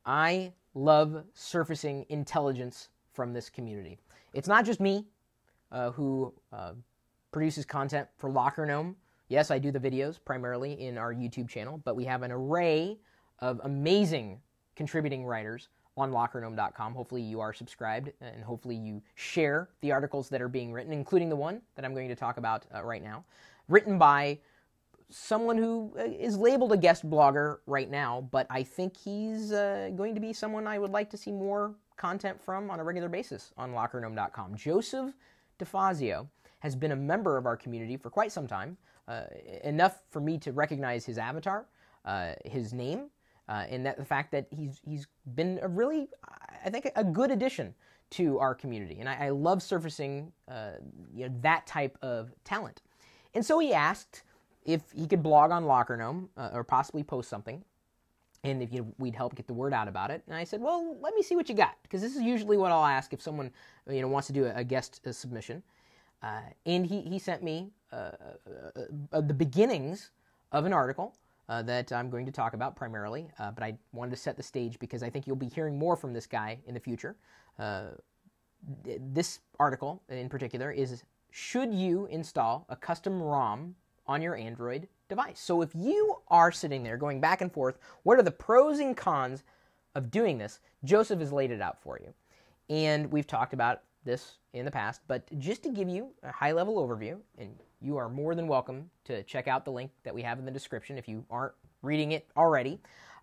I love surfacing intelligence from this community. It's not just me who produces content for LockerGnome. Yes, I do the videos primarily in our YouTube channel, but we have an array of amazing contributing writers on LockerGnome.com. Hopefully you are subscribed, and hopefully you share the articles that are being written, including the one that I'm going to talk about right now, written by someone who is labeled a guest blogger right now, but I think he's going to be someone I would like to see more content from on a regular basis on LockerGnome.com. Joseph DeFazio has been a member of our community for quite some time, enough for me to recognize his avatar, his name, and the fact that he's been a really, I think, a good addition to our community. And I love surfacing that type of talent. And so he asked if he could blog on LockerGnome or possibly post something, and if we'd help get the word out about it. And I said, well, let me see what you got, because this is usually what I'll ask if someone wants to do a guest submission. And he sent me the beginnings of an article that I'm going to talk about primarily, but I wanted to set the stage because I think you'll be hearing more from this guy in the future. This article in particular is, should you install a custom ROM on your Android device? So if you are sitting there going back and forth, what are the pros and cons of doing this? Joseph has laid it out for you. And we've talked about this in the past, but just to give you a high-level overview, and you are more than welcome to check out the link that we have in the description if you aren't reading it already.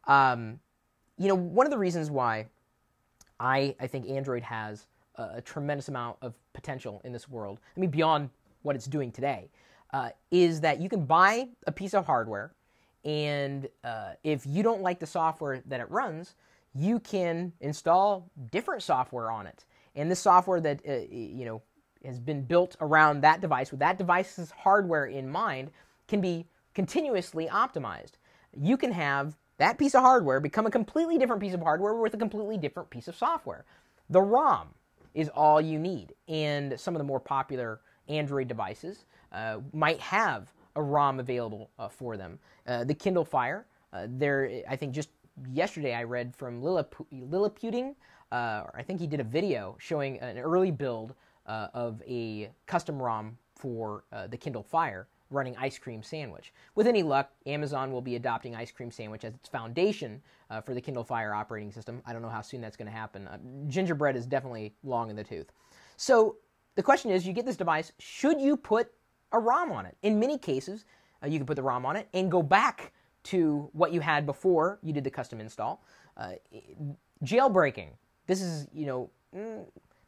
One of the reasons why I think Android has a tremendous amount of potential in this world, I mean, beyond what it's doing today, is that you can buy a piece of hardware, and if you don't like the software that it runs, you can install different software on it. And this software that has been built around that device, with that device's hardware in mind, can be continuously optimized. You can have that piece of hardware become a completely different piece of hardware with a completely different piece of software. The ROM is all you need, and some of the more popular Android devices might have a ROM available for them. The Kindle Fire, I think just yesterday I read from Liliputing, I think he did a video showing an early build of a custom ROM for the Kindle Fire running Ice Cream Sandwich. With any luck, Amazon will be adopting Ice Cream Sandwich as its foundation for the Kindle Fire operating system. I don't know how soon that's going to happen. Gingerbread is definitely long in the tooth. So the question is, you get this device, should you put a ROM on it? In many cases, you can put the ROM on it and go back to what you had before you did the custom install. Jailbreaking. This is,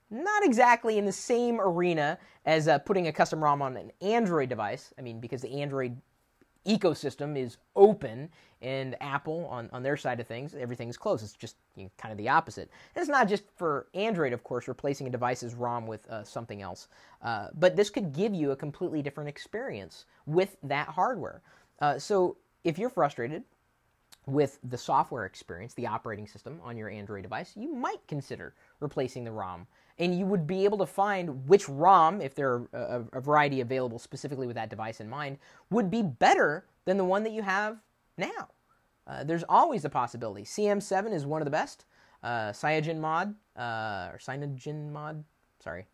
not exactly in the same arena as putting a custom ROM on an Android device. I mean, because the Android ecosystem is open, and Apple, on their side of things, everything's closed. It's just kind of the opposite. And it's not just for Android, of course, replacing a device's ROM with something else. But this could give you a completely different experience with that hardware. So if you're frustrated with the software experience, the operating system on your Android device, you might consider replacing the ROM. And you would be able to find which ROM, if there are a variety available specifically with that device in mind, would be better than the one that you have now. There's always a possibility. CM7 is one of the best. CyanogenMod, sorry.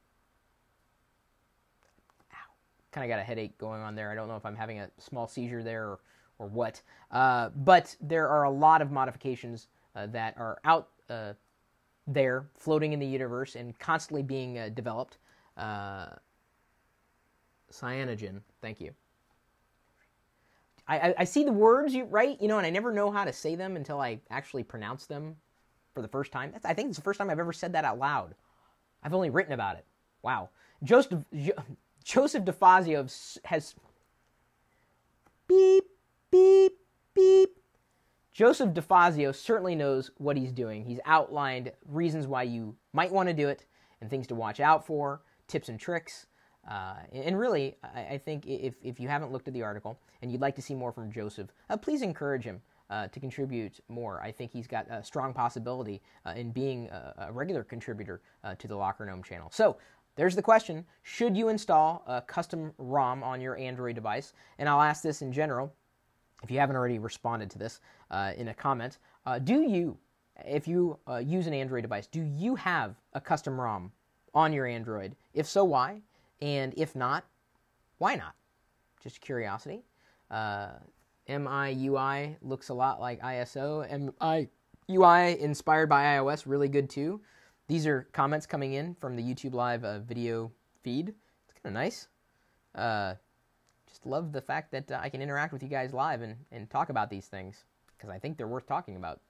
Ow. Kind of got a headache going on there. I don't know if I'm having a small seizure there or what. But there are a lot of modifications that are out there, floating in the universe and constantly being developed. Cyanogen, thank you. I see the words you write, and I never know how to say them until I actually pronounce them for the first time. I think it's the first time I've ever said that out loud. I've only written about it. Wow. Joseph DeFazio has... Beep, beep, beep. Joseph DeFazio certainly knows what he's doing. He's outlined reasons why you might want to do it and things to watch out for, tips and tricks. And really, I think if you haven't looked at the article and you'd like to see more from Joseph, please encourage him to contribute more. I think he's got a strong possibility in being a regular contributor to the LockerGnome channel. So there's the question. Should you install a custom ROM on your Android device? And I'll ask this in general. If you haven't already responded to this in a comment, do you, if you use an Android device, do you have a custom ROM on your Android? If so, why? And if not, why not? Just curiosity. MIUI looks a lot like ISO. MIUI inspired by iOS, really good too. These are comments coming in from the YouTube Live video feed. It's kind of nice. Just love the fact that I can interact with you guys live and talk about these things, because I think they're worth talking about.